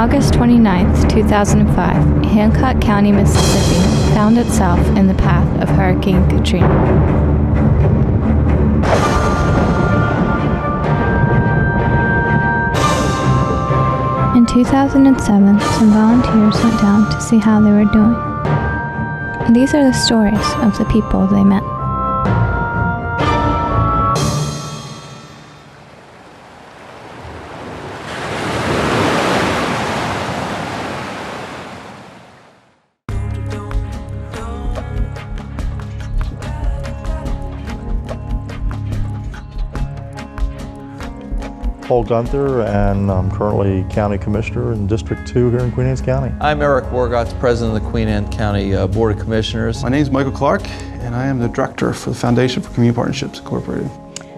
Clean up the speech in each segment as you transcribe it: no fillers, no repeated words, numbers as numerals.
August 29, 2005, Hancock County, Mississippi found itself in the path of Hurricane Katrina. In 2007, some volunteers went down to see how they were doing. These are the stories of the people they met. Paul Gunther, and I'm currently County Commissioner in District 2 here in Queen Anne's County. I'm Eric Wargotz, President of the Queen Anne County Board of Commissioners. My name is Michael Clark, and I am the Director for the Foundation for Community Partnerships, Incorporated.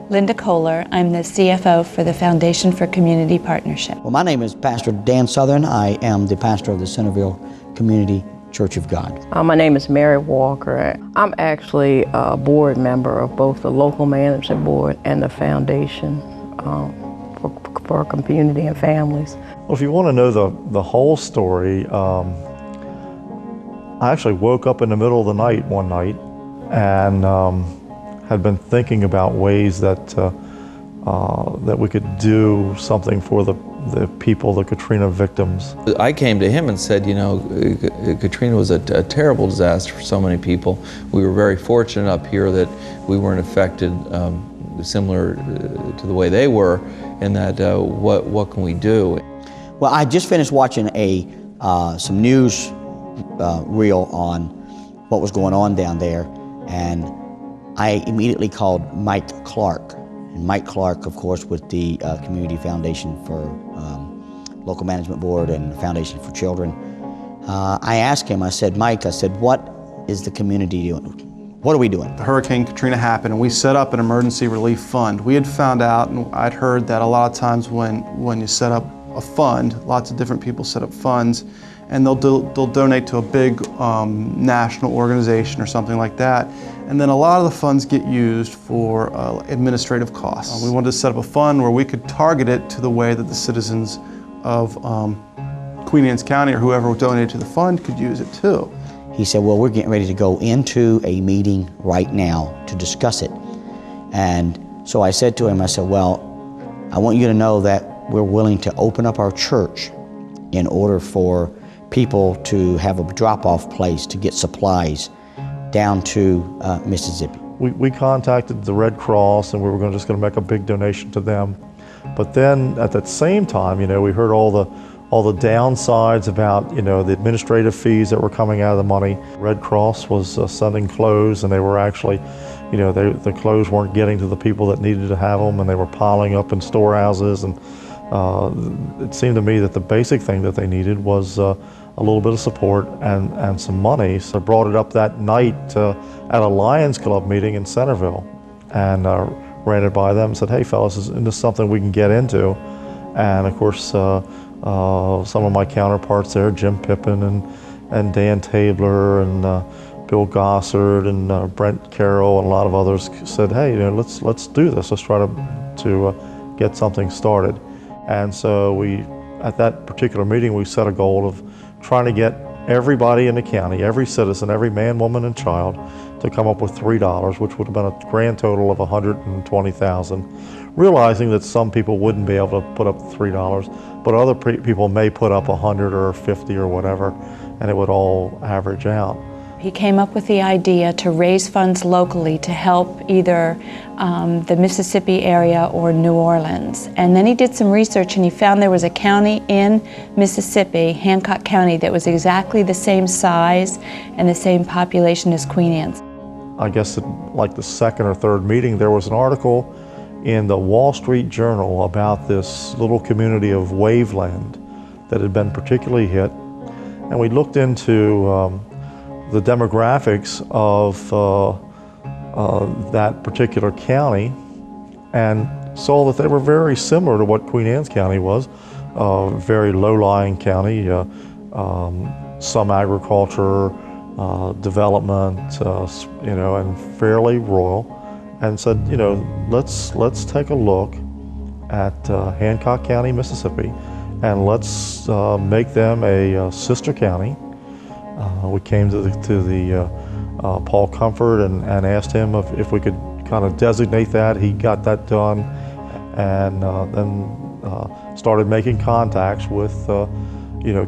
Linda Kohler, I'm the CFO for the Foundation for Community Partnership. Well, my name is Pastor Dan Southern. I am the pastor of the Centreville Community Church of God. My name is Mary Walker. I'm actually a board member of both the local management board and the foundation for community and families. Well, if you want to know the whole story, I actually woke up in the middle of the night one night and had been thinking about ways that that we could do something for the people, the Katrina victims. I came to him and said, you know, Katrina was a terrible disaster for so many people. We were very fortunate up here that we weren't affected similar to the way they were, and that what can we do? Well, I just finished watching some news reel on what was going on down there, and I immediately called Mike Clark. And Mike Clark, of course, with the Community Foundation for Local Management Board and Foundation for Children. I asked him, I said, Mike, what is the community doing? What are we doing? Hurricane Katrina happened, and we set up an emergency relief fund. We had found out, and I'd heard that a lot of times when you set up a fund, lots of different people set up funds, and they'll donate to a big national organization or something like that. And then a lot of the funds get used for administrative costs. We wanted to set up a fund where we could target it to the way that the citizens of Queen Anne's County or whoever donated to the fund could use it too. He said, well, we're getting ready to go into a meeting right now to discuss it. And so I said to him, I said, well, I want you to know that we're willing to open up our church in order for people to have a drop-off place to get supplies down to Mississippi. We contacted the Red Cross, and we were just going to make a big donation to them. But then at that same time, you know, we heard all the downsides about, you know, the administrative fees that were coming out of the money. Red Cross was sending clothes, and they were actually, you know, the clothes weren't getting to the people that needed to have them, and they were piling up in storehouses. And it seemed to me that the basic thing that they needed was a little bit of support and some money. So I brought it up that night at a Lions Club meeting in Centreville, and ran it by them and said, hey fellas, is this something we can get into? And of course, some of my counterparts there, Jim Pippin and Dan Tabler and Bill Gossard and Brent Carroll and a lot of others said, hey, you know, let's do this. Let's try to get something started. And so at that particular meeting, we set a goal of trying to get everybody in the county, every citizen, every man, woman, and child, to come up with $3, which would have been a grand total of $120,000. Realizing that some people wouldn't be able to put up $3, but other people may put up 100 or 50 or whatever, and it would all average out. He came up with the idea to raise funds locally to help either the Mississippi area or New Orleans. And then he did some research and he found there was a county in Mississippi, Hancock County, that was exactly the same size and the same population as Queen Anne's. I guess at like the second or third meeting, there was an article in the Wall Street Journal about this little community of Waveland that had been particularly hit. And we looked into the demographics of that particular county and saw that they were very similar to what Queen Anne's County was. Very low-lying county, some agriculture, development, you know, and fairly rural. And said, you know, let's take a look at Hancock County, Mississippi, and let's make them a sister county. We came to the Paul Comfort and asked him if we could kind of designate that. He got that done, and then started making contacts with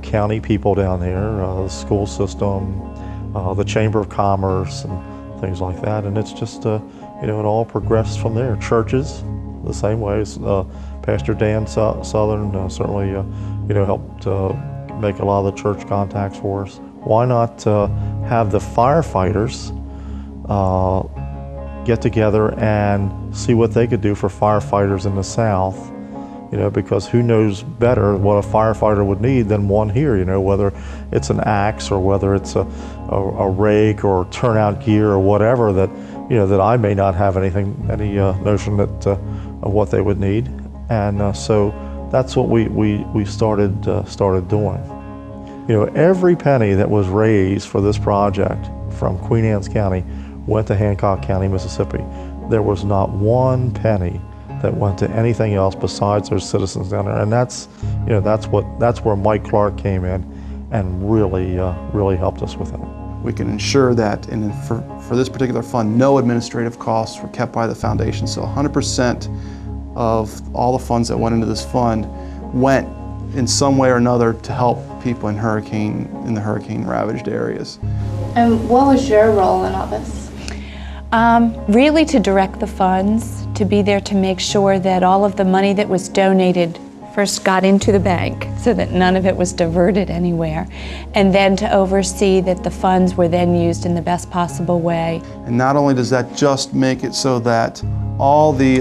county people down here, the school system, the Chamber of Commerce, and things like that. And it's just it all progressed from there. Churches, the same way. Pastor Dan Southern certainly helped make a lot of the church contacts for us. Why not have the firefighters get together and see what they could do for firefighters in the South? Because who knows better what a firefighter would need than one here, whether it's an axe or whether it's a rake or turnout gear or whatever that, that I may not have any notion of what they would need. And so that's what we started doing. Every penny that was raised for this project from Queen Anne's County went to Hancock County, Mississippi. There was not one penny that went to anything else besides their citizens down there, and that's where Mike Clark came in and really helped us with it. We can ensure that, for this particular fund, no administrative costs were kept by the foundation. So 100% of all the funds that went into this fund went in some way or another to help people in the hurricane ravaged areas. And what was your role in all this? Really to direct the funds, to be there to make sure that all of the money that was donated first got into the bank so that none of it was diverted anywhere, and then to oversee that the funds were then used in the best possible way. And not only does that just make it so that all the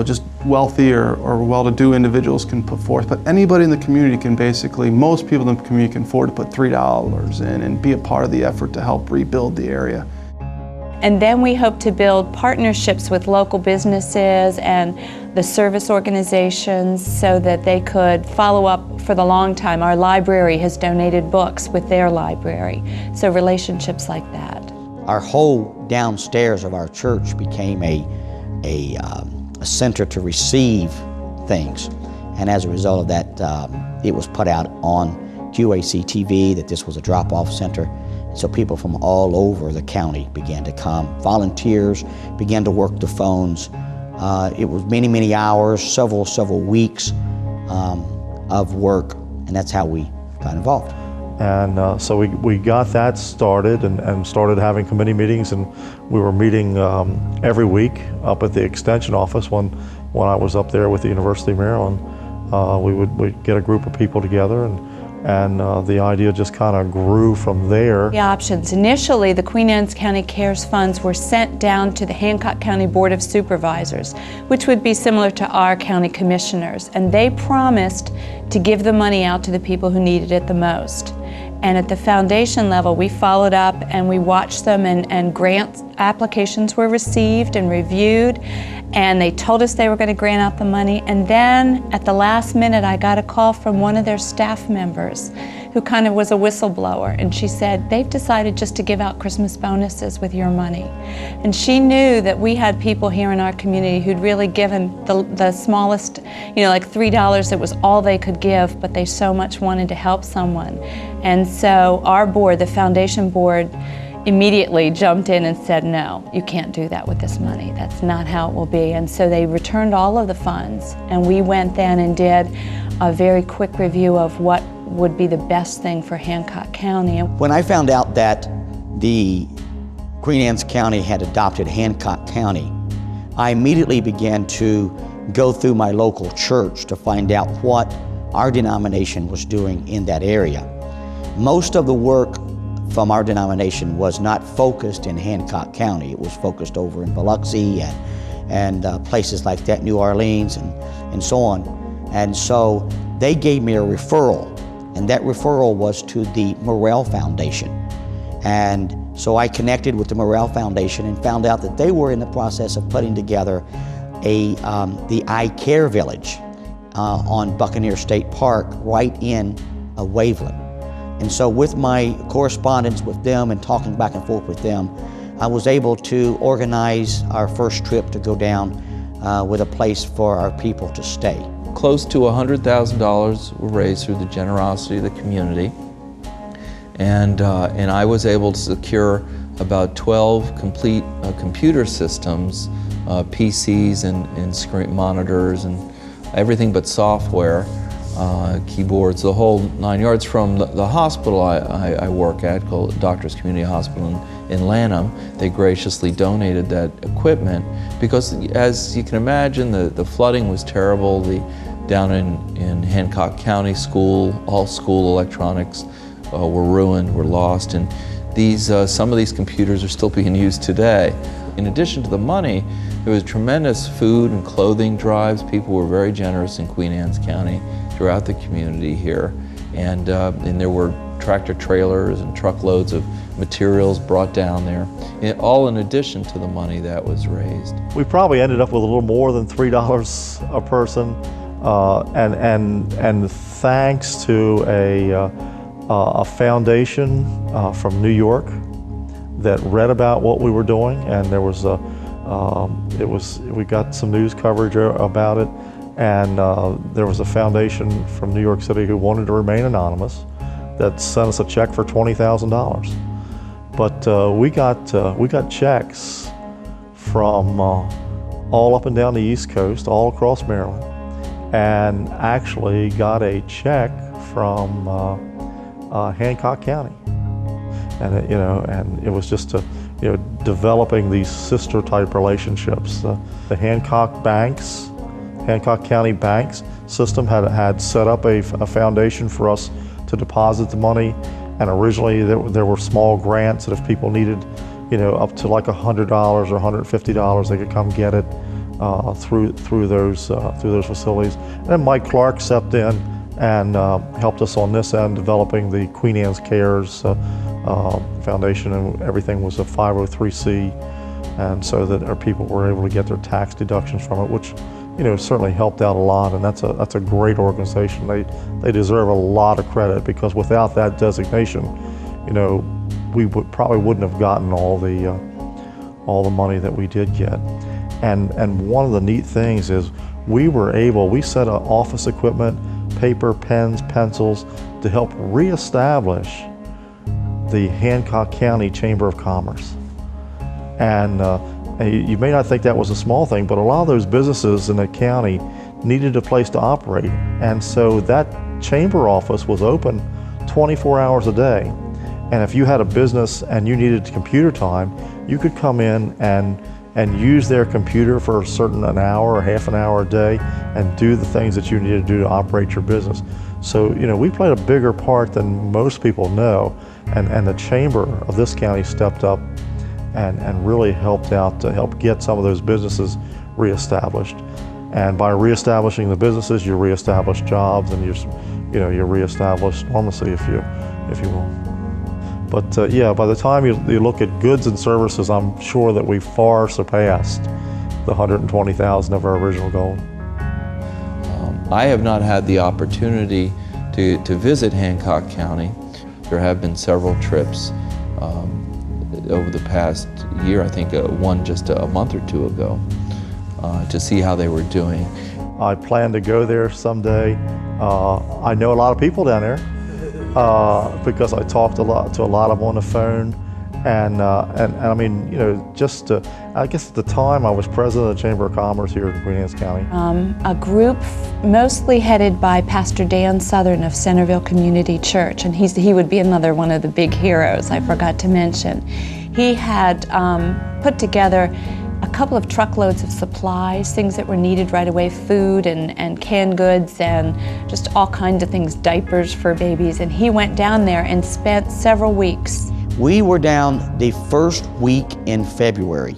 just wealthy or well-to-do individuals can put forth, but anybody in the community can most people in the community can afford to put $3 in and be a part of the effort to help rebuild the area. And then we hope to build partnerships with local businesses and the service organizations so that they could follow up for the long time. Our library has donated books with their library, so relationships like that. Our whole downstairs of our church became a center to receive things, and as a result of that, it was put out on QAC TV that this was a drop-off center. So people from all over the county began to come. Volunteers began to work the phones. It was many hours, several weeks of work, and that's how we got involved. And so we got that started and started having committee meetings, and we were meeting every week up at the extension office. When I was up there with the University of Maryland, we'd get a group of people together, and the idea just kind of grew from there. The options. Initially, the Queen Anne's County CARES funds were sent down to the Hancock County Board of Supervisors, which would be similar to our county commissioners, and they promised to give the money out to the people who needed it the most. And at the foundation level, we followed up and we watched them, and grant applications were received and reviewed, and they told us they were going to grant out the money. And then at the last minute, I got a call from one of their staff members who kind of was a whistleblower, and she said, they've decided just to give out Christmas bonuses with your money. And she knew that we had people here in our community who'd really given the smallest, like $3, it was all they could give, but they so much wanted to help someone. And so our board, the foundation board, immediately jumped in and said, no, you can't do that with this money. That's not how it will be. And so they returned all of the funds, and we went then and did a very quick review of what would be the best thing for Hancock County. When I found out that the Queen Anne's County had adopted Hancock County, I immediately began to go through my local church to find out what our denomination was doing in that area. Most of the work from our denomination was not focused in Hancock County. It was focused over in Biloxi and places like that, New Orleans and so on. And so they gave me a referral, and that referral was to the Morrell Foundation. And so I connected with the Morrell Foundation and found out that they were in the process of putting together the Eye Care Village on Buccaneer State Park right in Waveland. And so with my correspondence with them and talking back and forth with them, I was able to organize our first trip to go down with a place for our people to stay. Close to $100,000 were raised through the generosity of the community, and I was able to secure about 12 complete computer systems, PCs and screen monitors and everything but software, keyboards, the whole 9 yards. From the hospital I work at, called Doctors Community Hospital in Lanham. They graciously donated that equipment because, as you can imagine, the flooding was terrible. Down in Hancock County School, all school electronics were ruined, were lost, and some of these computers are still being used today. In addition to the money, there was tremendous food and clothing drives. People were very generous in Queen Anne's County throughout the community here, and there were tractor trailers and truckloads of materials brought down there, all in addition to the money that was raised. We probably ended up with a little more than $3 a person, and thanks to a foundation from New York that read about what we were doing, and there was we got some news coverage about it, and there was a foundation from New York City who wanted to remain anonymous that sent us a check for $20,000. But we got checks from all up and down the East Coast, all across Maryland, and actually got a check from Hancock County, and it was just developing these sister-type relationships. The Hancock County banks system had set up a foundation for us to deposit the money, and originally there were small grants that if people needed, up to like $100 or $150, they could come get it through those facilities. And then Mike Clark stepped in and helped us on this end, developing the Queen Anne's Cares Foundation, and everything was a 503c, and so that our people were able to get their tax deductions from it, which certainly helped out a lot. And that's a great organization. They deserve a lot of credit, because without that designation, we probably wouldn't have gotten all the money that we did get. And one of the neat things is we set up office equipment, paper, pens, pencils, to help reestablish the Hancock County Chamber of Commerce. And you may not think that was a small thing, but a lot of those businesses in the county needed a place to operate. And so that chamber office was open 24 hours a day. And if you had a business and you needed computer time, you could come in and use their computer for an hour or half an hour a day and do the things that you needed to do to operate your business. So, we played a bigger part than most people know, and the chamber of this county stepped up and really helped out to help get some of those businesses reestablished. And by reestablishing the businesses, you reestablish jobs, and you reestablish normalcy, if you will. But yeah, by the time you look at goods and services, I'm sure that we far surpassed the $120,000 of our original goal. I have not had the opportunity to visit Hancock County. There have been several trips over the past year, I think one just a month or two ago, to see how they were doing. I plan to go there someday. I know a lot of people down there because I talked to a lot of them on the phone, and I mean, I guess at the time I was president of the Chamber of Commerce here in Queen Anne's County. A group mostly headed by Pastor Dan Southern of Centreville Community Church, and he would be another one of the big heroes I forgot to mention. He had put together a couple of truckloads of supplies, things that were needed right away, food and canned goods and just all kinds of things, diapers for babies, and he went down there and spent several weeks. We were down the first week in February,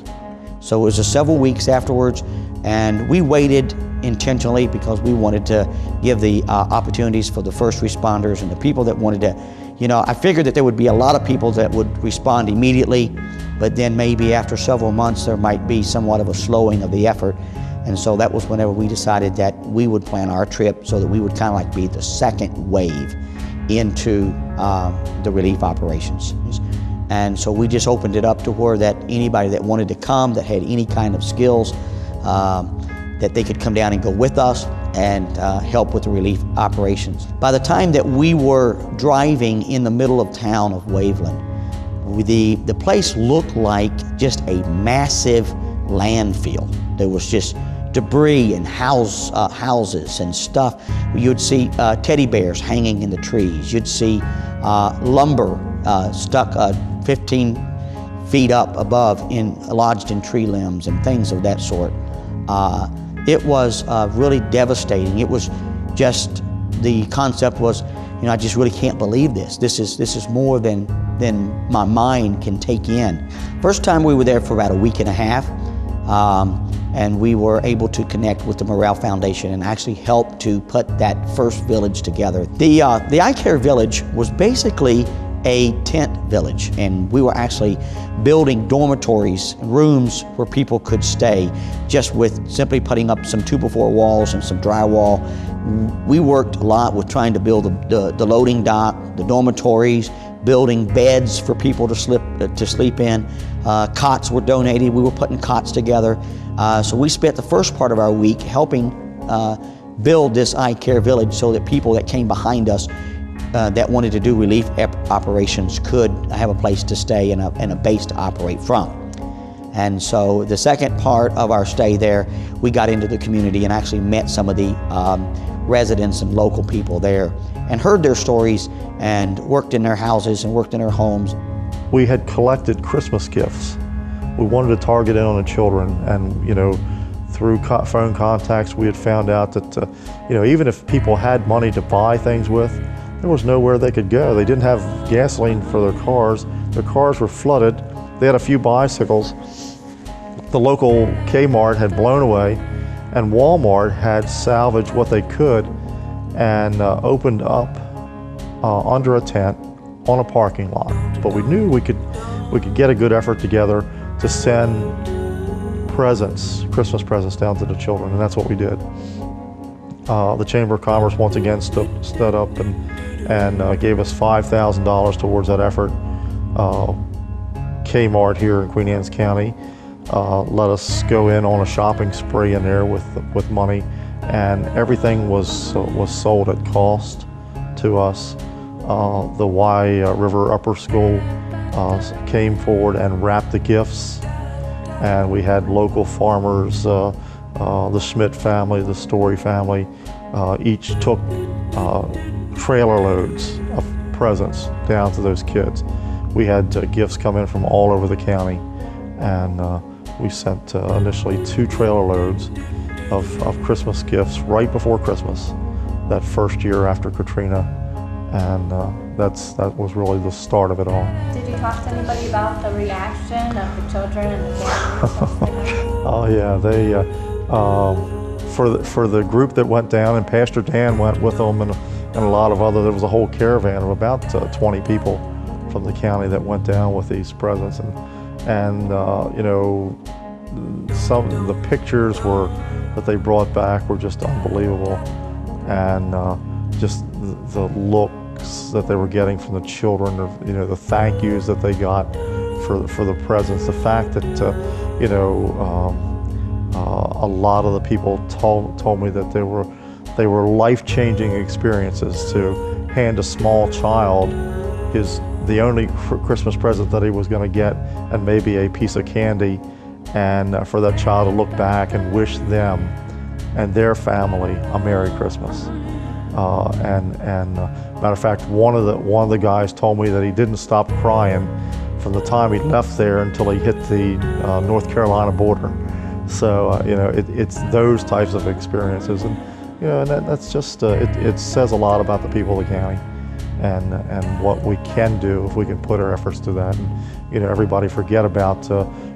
so it was several weeks afterwards, and we waited intentionally because we wanted to give the opportunities for the first responders and the people that wanted to, I figured that there would be a lot of people that would respond immediately, but then maybe after several months there might be somewhat of a slowing of the effort. And so that was whenever we decided that we would plan our trip so that we would kind of like be the second wave into the relief operations. And so we just opened it up to where that anybody that wanted to come, that had any kind of skills, that they could come down and go with us and help with the relief operations. By the time that we were driving in the middle of town of Waveland, the place looked like just a massive landfill. There was just debris and houses and stuff. You'd see teddy bears hanging in the trees. You'd see lumber stuck 15 feet up above, lodged in tree limbs and things of that sort. It was really devastating. It was just, the concept was, you know, I just really can't believe this. This is more than my mind can take in. First time we were there for about a week and a half, and we were able to connect with the Morale Foundation and actually help to put that first village together. The iCare Village was basically a tent village, and we were actually building dormitories, rooms where people could stay, just with simply putting up some 2x4 walls and some drywall. We worked a lot with trying to build the loading dock, the dormitories, building beds for people to sleep in. Cots were donated. We were putting cots together. So we spent the first part of our week helping build this iCare Village so that people that came behind us that wanted to do relief operations could have a place to stay and a base to operate from. And so the second part of our stay there, we got into the community and actually met some of the residents and local people there and heard their stories and worked in their houses and worked in their homes. We had collected Christmas gifts. We wanted to target in on the children, and, you know, through phone contacts, we had found out that, you know, even if people had money to buy things with, there was nowhere they could go. They didn't have gasoline for their cars. Their cars were flooded. They had a few bicycles. The local Kmart had blown away, and Walmart had salvaged what they could and opened up under a tent on a parking lot. But we knew we could get a good effort together to send presents, Christmas presents, down to the children, and that's what we did. The Chamber of Commerce once again stood up and gave us $5,000 towards that effort. Kmart here in Queen Anne's County let us go in on a shopping spree in there with money, and everything was sold at cost to us. The Y River Upper School came forward and wrapped the gifts, and we had local farmers, the Schmidt family, the Story family, each took trailer loads of presents down to those kids. We had gifts come in from all over the county, and we sent initially 2 trailer loads of Christmas gifts right before Christmas, that first year after Katrina, and that was really the start of it all. Did you talk to anybody about the reaction of the children and the families? Oh yeah, they for the group that went down, and Pastor Dan went with them, and a lot of other. There was a whole caravan of about 20 people from the county that went down with these presents, and you know, some of the pictures that they brought back were just unbelievable, and just the looks that they were getting from the children, of, you know, the thank yous that they got for the presents, the fact that you know, a lot of the people told me that they were life-changing experiences. To hand a small child the only Christmas present that he was going to get, and maybe a piece of candy, and for that child to look back and wish them and their family a Merry Christmas. Matter of fact, one of the guys told me that he didn't stop crying from the time he left there until he hit the North Carolina border. So you know, it's those types of experiences, and you know, and that's just it says a lot about the people of the county, and what we can do if we can put our efforts to that. And you know, everybody forget about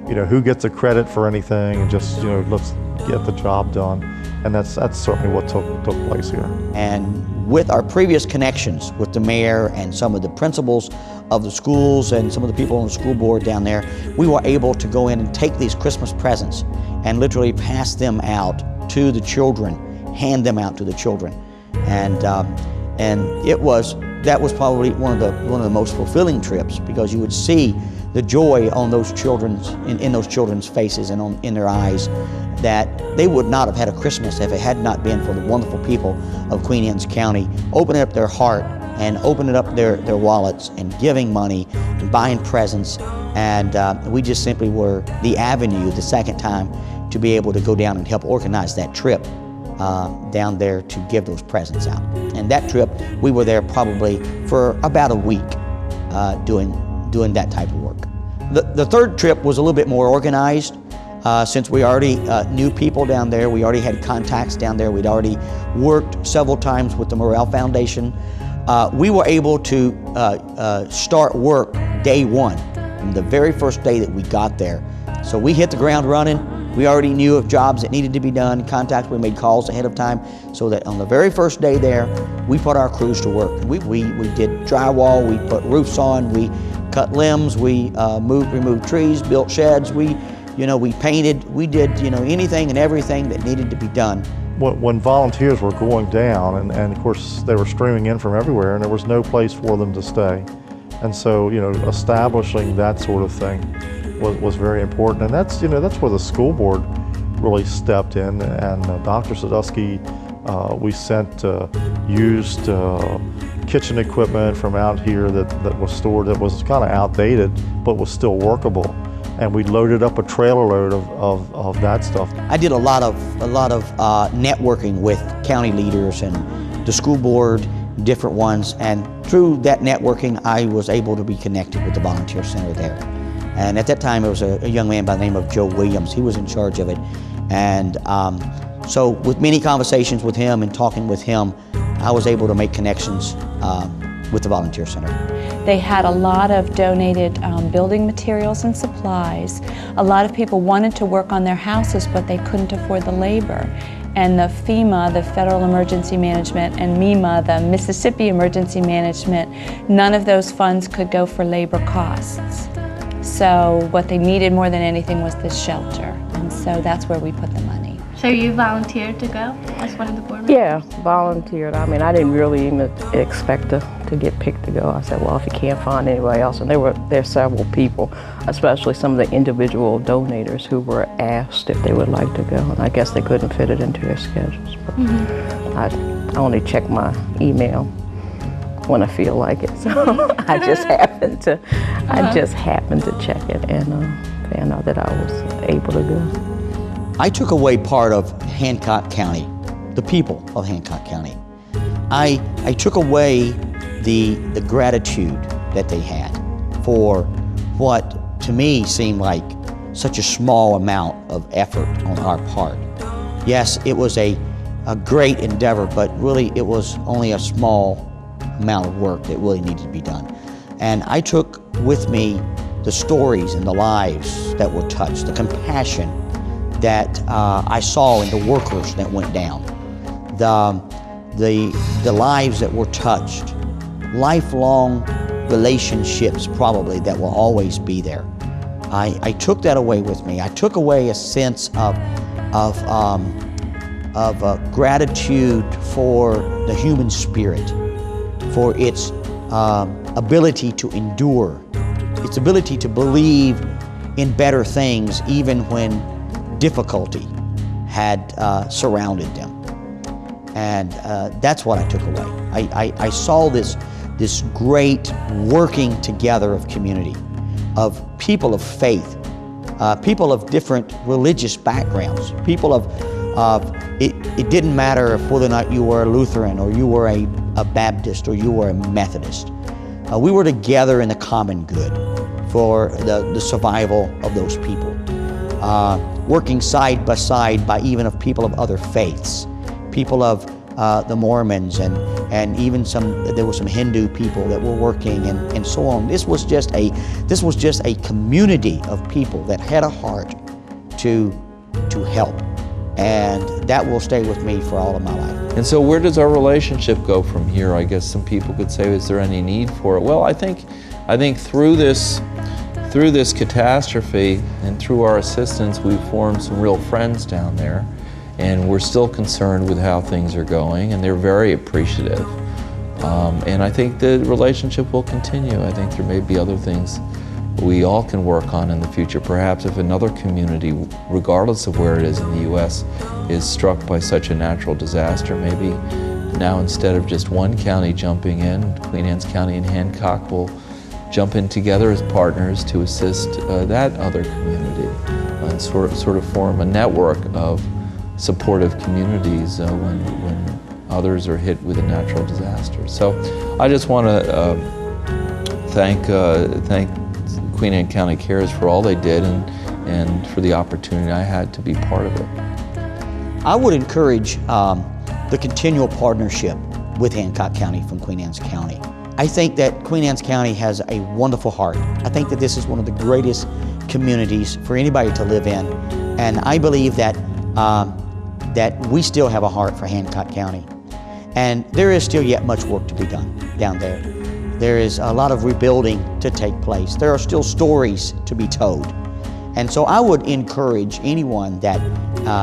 you know, who gets the credit for anything, and just, you know, let's get the job done. And that's certainly what took place here. And with our previous connections with the mayor and some of the principals of the schools and some of the people on the school board down there, we were able to go in and take these Christmas presents and literally pass them out to the children, hand them out to the children. And that was probably one of the most fulfilling trips, because you would see the joy on those children's in those children's faces and in their eyes that they would not have had a Christmas if it had not been for the wonderful people of Queen Anne's County opening up their heart and opening up their wallets and giving money and buying presents. And we just simply were the avenue the second time to be able to go down and help organize that trip down there to give those presents out. And that trip, we were there probably for about a week doing that type of work. The third trip was a little bit more organized. Since we already knew people down there, we already had contacts down there, we'd already worked several times with the Morale Foundation. We were able to start work day one, from the very first day that we got there. So we hit the ground running. We already knew of jobs that needed to be done, contacts, we made calls ahead of time, so that on the very first day there, we put our crews to work. We did drywall, we put roofs on, we cut limbs, we removed trees, built sheds, we painted, we did anything and everything that needed to be done. When volunteers were going down, and of course they were streaming in from everywhere, and there was no place for them to stay. And so, establishing that sort of thing was very important. And that's where the school board really stepped in. And Dr. Sadusky, we sent used kitchen equipment from out here that was stored, that was kind of outdated, but was still workable. And we loaded up a trailer load of that stuff. I did a lot of networking with county leaders and the school board, different ones, and through that networking I was able to be connected with the volunteer center there. And at that time it was a young man by the name of Joe Williams. He was in charge of it. And so with many conversations with him and talking with him, I was able to make connections with the volunteer center. They had a lot of donated building materials and supplies. A lot of people wanted to work on their houses, but they couldn't afford the labor. And the FEMA, the Federal Emergency Management, and MEMA, the Mississippi Emergency Management, none of those funds could go for labor costs. So what they needed more than anything was this shelter. And so that's where we put the money. So you volunteered to go as one of the board members? Yeah, volunteered. I mean, I didn't really even expect to get picked to go. I said, well, if you can't find anybody else, and there several people, especially some of the individual donators who were asked if they would like to go, and I guess they couldn't fit it into their schedules. But I only check my email when I feel like it, so I just happened to check it and found out that I was able to go. I took away part of Hancock County, the people of Hancock County. I took away the gratitude that they had for what to me seemed like such a small amount of effort on our part. Yes, it was a great endeavor, but really it was only a small amount of work that really needed to be done. And I took with me the stories and the lives that were touched, the compassion that I saw in the workers that went down, the lives that were touched, lifelong relationships probably that will always be there. I took that away with me. I took away a sense of gratitude for the human spirit, for its ability to endure, its ability to believe in better things even when difficulty had surrounded them. And that's what I took away. I saw this great working together of community, of people of faith, people of different religious backgrounds, people of it didn't matter if whether or not you were a Lutheran or you were a Baptist or you were a Methodist. We were together in the common good for the survival of those people. Working side by side by even of people of other faiths, people of the Mormons and even there were some Hindu people that were working and so on. This was just a community of people that had a heart to help, and that will stay with me for all of my life. And so where does our relationship go from here? I guess some people could say, is there any need for it? Well, I think through this catastrophe and through our assistance, we've formed some real friends down there, and we're still concerned with how things are going, and they're very appreciative. And I think the relationship will continue. I think there may be other things we all can work on in the future. Perhaps if another community, regardless of where it is in the U.S., is struck by such a natural disaster, maybe now instead of just one county jumping in, Queen Anne's County and Hancock will jump in together as partners to assist that other community and sort of form a network of supportive communities when others are hit with a natural disaster. So I just want to thank Queen Anne County Cares for all they did and for the opportunity I had to be part of it. I would encourage the continual partnership with Hancock County from Queen Anne's County. I think that Queen Anne's County has a wonderful heart. I think that this is one of the greatest communities for anybody to live in, and I believe that that we still have a heart for Hancock County. And there is still yet much work to be done down there. There is a lot of rebuilding to take place. There are still stories to be told. And so I would encourage anyone that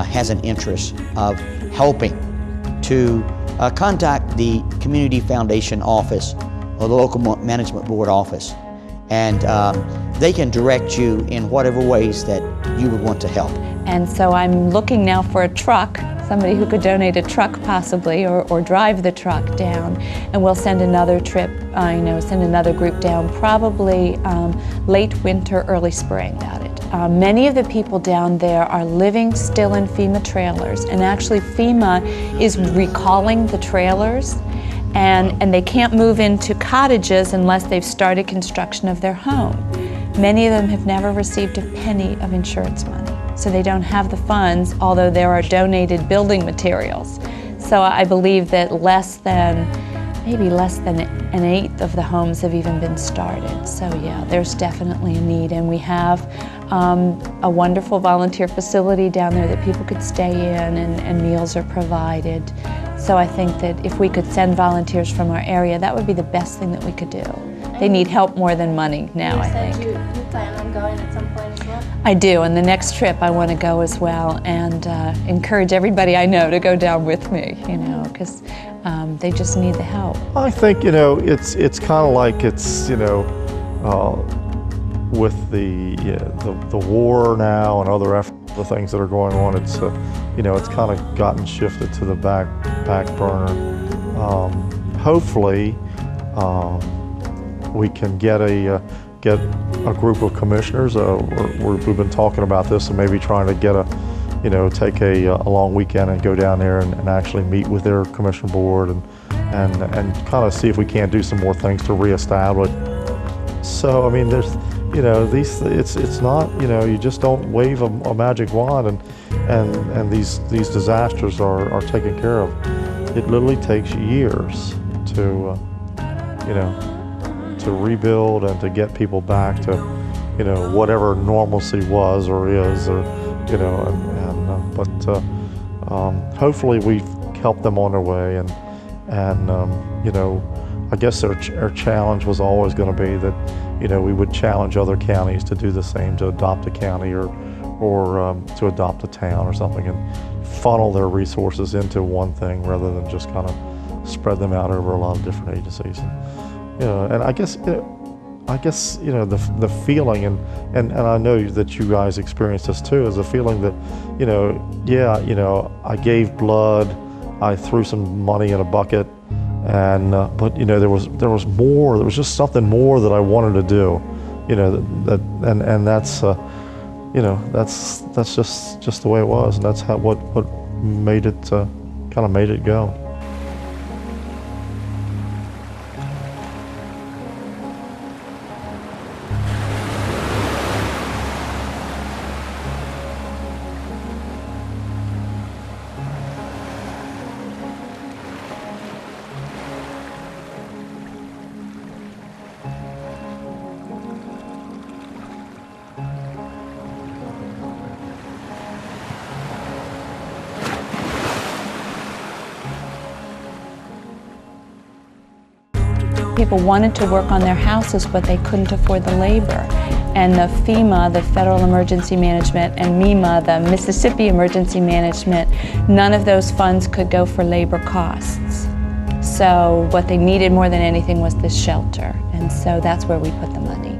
has an interest of helping to contact the Community Foundation office or the local management board office. And they can direct you in whatever ways that you would want to help. And so I'm looking now for a truck, somebody who could donate a truck possibly, or drive the truck down, and we'll send another trip, send another group down, probably late winter, early spring about it. Many of the people down there are living still in FEMA trailers, and actually FEMA is recalling the trailers, and they can't move into cottages unless they've started construction of their home. Many of them have never received a penny of insurance money, so they don't have the funds, although there are donated building materials. So I believe that maybe less than an eighth of the homes have even been started. So yeah, there's definitely a need, and we have a wonderful volunteer facility down there that people could stay in, and meals are provided. So I think that if we could send volunteers from our area, that would be the best thing that we could do. They need help more than money now, I think. You plan on going at some point as well? I do, and the next trip I want to go as well, and encourage everybody I know to go down with me, because they just need the help. I think, it's kind of like it's, with the war now and other the things that are going on, it's it's kind of gotten shifted to the back burner. Hopefully, we can get a group of commissioners. We've been talking about this and maybe trying to get take a long weekend and go down there and actually meet with their commission board and kind of see if we can't do some more things to reestablish. So I mean, there's it's not you just don't wave a magic wand and these disasters are taken care of. It literally takes years to to rebuild and to get people back to whatever normalcy was or is, or but hopefully we've helped them on their way, and I guess our challenge was always going to be that we would challenge other counties to do the same, to adopt a county or to adopt a town or something, and funnel their resources into one thing rather than just kind of spread them out over a lot of different agencies. And I guess the feeling, and I know that you guys experienced this too, is the feeling that I gave blood, I threw some money in a bucket, and but there was more. There was just something more that I wanted to do, that's just the way it was, and that's what made it kind of made it go. People wanted to work on their houses, but they couldn't afford the labor. And the FEMA, the Federal Emergency Management, and MEMA, the Mississippi Emergency Management, none of those funds could go for labor costs. So what they needed more than anything was this shelter. And so that's where we put the money.